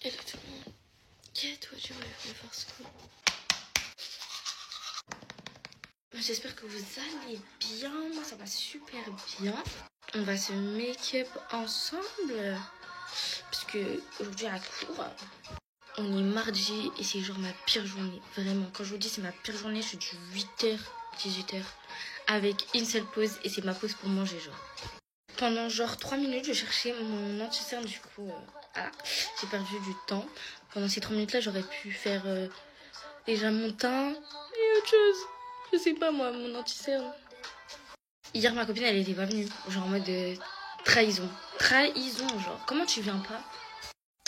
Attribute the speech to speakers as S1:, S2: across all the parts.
S1: Hello tout le monde. Toi, tu vas me faire ce coup. J'espère que vous allez bien. Moi, ça va super bien. On va se make-up ensemble. Parce que aujourd'hui, à la cour, on est mardi et c'est genre ma pire journée. Vraiment, quand je vous dis c'est ma pire journée, je suis du 8h, 18h. Avec une seule pause et c'est ma pause pour manger, genre. Pendant genre 3 minutes, je cherchais mon anti-cerne, du coup, j'ai perdu du temps. Pendant ces 3 minutes-là, j'aurais pu faire déjà mon teint et autre chose. Je sais pas moi, mon anti-cerne. Hier, ma copine, elle était pas venue. Genre en mode trahison. Trahison, genre. Comment tu viens pas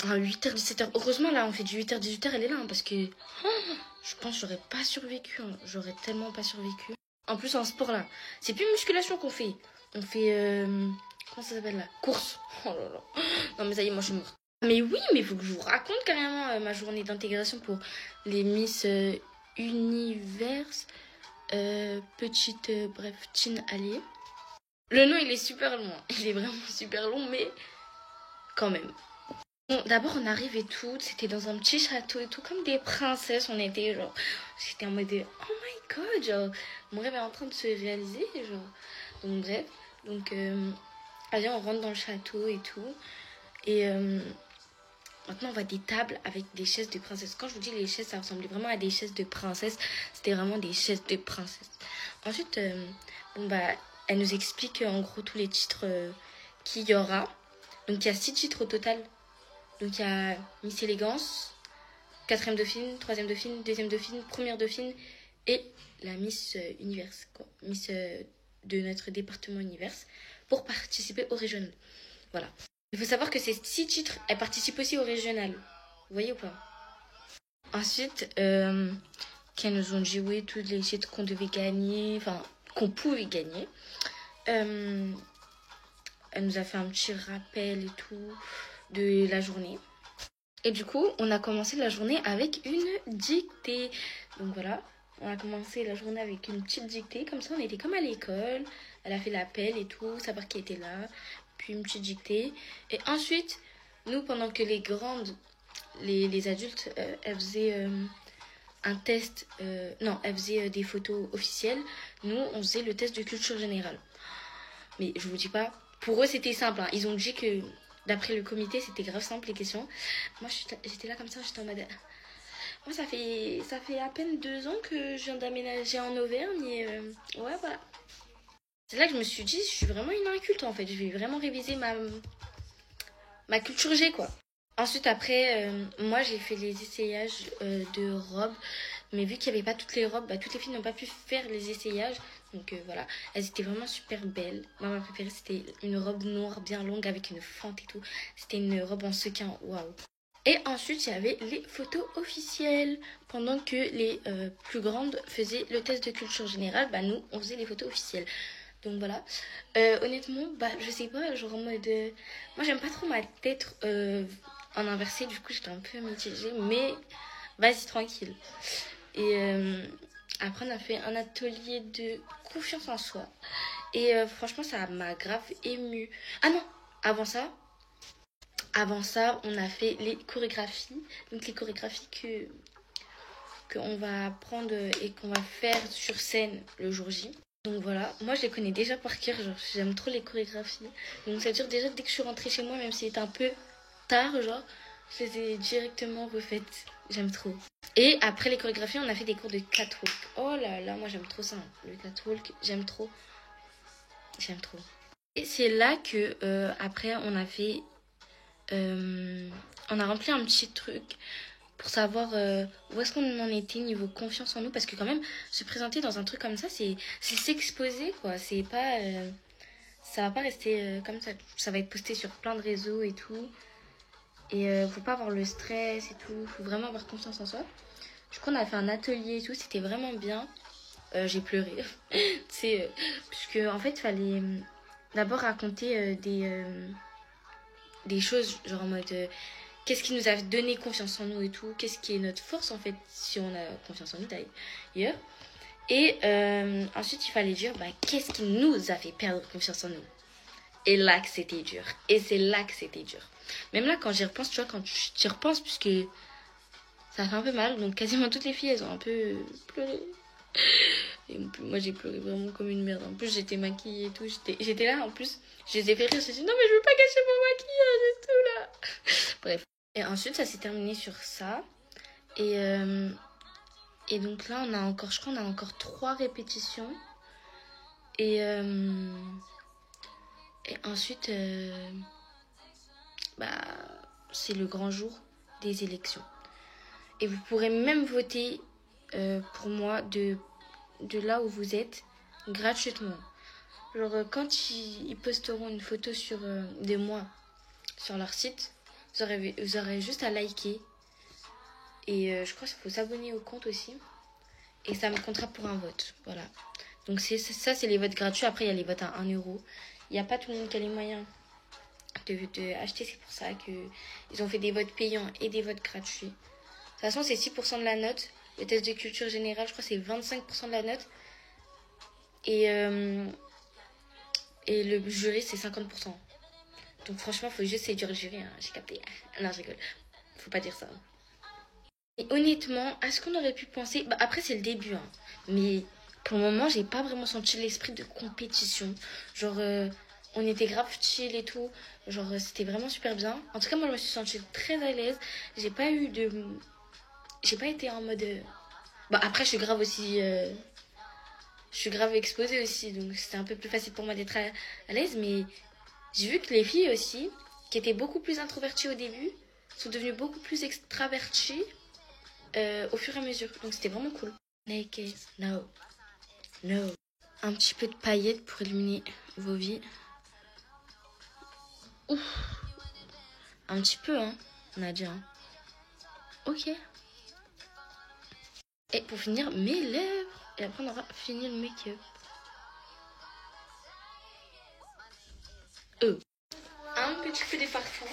S1: à 8h, 17h. Heureusement, là, on fait du 8h, 18h, elle est là, hein, parce que je pense que j'aurais pas survécu. Hein. J'aurais tellement pas survécu. En plus, en sport, là, c'est plus musculation qu'on fait. On fait... comment ça s'appelle, là? Course. Oh là là. Non, mais ça y est, moi, je suis morte. Mais oui, mais il faut que je vous raconte carrément ma journée d'intégration pour les Miss Univers. Petite, bref, Teen Allier. Le nom, il est super long. Il est vraiment super long, mais quand même. Bon, d'abord, on arrive et tout. C'était dans un petit château et tout, comme des princesses. On était genre. J'étais en mode oh my god, genre. Mon rêve est en train de se réaliser, genre. Donc, bref. Donc, allez, on rentre dans le château et tout. Et maintenant, on voit des tables avec des chaises de princesses. Quand je vous dis les chaises, ça ressemblait vraiment à des chaises de princesses. C'était vraiment des chaises de princesses. Ensuite, elle nous explique en gros tous les titres qu'il y aura. Donc, il y a 6 titres au total. Donc, il y a Miss Élégance, 4e dauphine, 3e dauphine, 2e dauphine, 1re dauphine et la Miss Univers, quoi. Miss de notre département Univers, pour participer au régional. Voilà. Il faut savoir que ces 6 titres, elles participent aussi au régional. Vous voyez ou pas? Ensuite, qu'elles nous ont joué tous les titres qu'on devait gagner, enfin, qu'on pouvait gagner. Elle nous a fait un petit rappel et tout de la journée. Et du coup, on a commencé la journée avec une dictée. Donc voilà, on a commencé la journée avec une petite dictée. Comme ça, on était comme à l'école. Elle a fait l'appel et tout, savoir qui était là. Puis une petite dictée. Et ensuite, nous, pendant que les grandes, les adultes, elles faisaient un test. Non, elles faisaient des photos officielles. Nous, on faisait le test de culture générale. Mais je vous dis pas, pour eux, c'était simple. Hein. Ils ont dit que... D'après le comité, c'était grave simple les questions. Moi, j'étais là comme ça, j'étais en mode... Moi, ça fait à peine 2 ans que je viens d'aménager en Auvergne et ouais, voilà. C'est là que je me suis dit, je suis vraiment une inculte en fait. Je vais vraiment réviser ma culture G, quoi. Ensuite, après, moi, j'ai fait les essayages de robes. Mais vu qu'il n'y avait pas toutes les robes, toutes les filles n'ont pas pu faire les essayages. Donc voilà, elles étaient vraiment super belles. Moi, ma préférée, c'était une robe noire bien longue avec une fente et tout. C'était une robe en sequin, waouh. Et ensuite, il y avait les photos officielles. Pendant que les plus grandes faisaient le test de culture générale, nous, on faisait les photos officielles. Donc voilà. Honnêtement, je sais pas, genre en mode... moi, j'aime pas trop ma tête en inversé. Du coup, j'étais un peu mitigée. Mais vas-y, tranquille. Et après, on a fait un atelier de confiance en soi. Et franchement, ça m'a grave émue. Ah non, avant ça, on a fait les chorégraphies. Donc les chorégraphies qu'on va apprendre et qu'on va faire sur scène le jour J. Donc voilà, moi je les connais déjà par cœur, genre j'aime trop les chorégraphies. Donc ça veut dire déjà dès que je suis rentrée chez moi, même si c'était un peu tard, genre, je les ai directement refaites. J'aime trop. Et après les chorégraphies, on a fait des cours de catwalk. Oh là là, moi j'aime trop ça. Le catwalk, j'aime trop. J'aime trop. Et c'est là que après on a fait... on a rempli un petit truc pour savoir où est-ce qu'on en était niveau confiance en nous. Parce que quand même, se présenter dans un truc comme ça, c'est s'exposer, quoi. C'est pas... ça va pas rester comme ça. Ça va être posté sur plein de réseaux et tout. Et faut pas avoir le stress et tout. Faut vraiment avoir confiance en soi. Du coup, on a fait un atelier et tout. C'était vraiment bien. J'ai pleuré. C'est puisque en fait, il fallait d'abord raconter des choses, genre en mode... qu'est-ce qui nous a donné confiance en nous et tout. Qu'est-ce qui est notre force, en fait, si on a confiance en nous, d'ailleurs. Et ensuite, il fallait dire qu'est-ce qui nous a fait perdre confiance en nous. Et là que c'était dur. Et c'est là que c'était dur. Même là, quand j'y repense, tu vois, quand tu y repenses, puisque ça fait un peu mal. Donc quasiment toutes les filles, elles ont un peu pleuré. Et moi, j'ai pleuré vraiment comme une merde. En plus, j'étais maquillée et tout. J'étais là, en plus, je les ai fait rire. J'ai dit, non, mais je veux pas gâcher mon maquillage et tout, là. Bref. Et ensuite, ça s'est terminé sur ça. Et donc là, on a encore, je crois, on a encore 3 répétitions. Et ensuite, c'est le grand jour des élections. Et vous pourrez même voter pour moi de là où vous êtes gratuitement. Genre, quand ils posteront une photo de moi sur leur site, vous aurez juste à liker. Et je crois qu'il faut s'abonner au compte aussi. Et ça me comptera pour un vote. Voilà. Donc ça, c'est les votes gratuits. Après, il y a les votes à 1 euro. Il n'y a pas tout le monde qui a les moyens de acheter. C'est pour ça qu'ils ont fait des votes payants et des votes gratuits. De toute façon, c'est 6% de la note. Le test de culture générale, je crois, c'est 25% de la note. Et le jury, c'est 50%. Donc franchement, faut juste séduire le jury. Hein. J'ai capté. Non, je rigole. Faut pas dire ça. Et honnêtement, à ce qu'on aurait pu penser... après, c'est le début. Hein. Mais pour le moment, j'ai pas vraiment senti l'esprit de compétition. Genre, on était grave chill et tout. Genre, c'était vraiment super bien. En tout cas, moi, je me suis sentie très à l'aise. J'ai pas été en mode... après, je suis grave aussi... Je suis grave exposée aussi. Donc, c'était un peu plus facile pour moi d'être à l'aise. Mais j'ai vu que les filles aussi, qui étaient beaucoup plus introverties au début, sont devenues beaucoup plus extraverties au fur et à mesure. Donc, c'était vraiment cool. Naked, no. Un petit peu de paillettes pour illuminer vos vies. Ouf. Un petit peu, hein, Nadia. Ok. Et pour finir, mes lèvres. Et après, on aura fini le make-up. Un petit peu de parfum.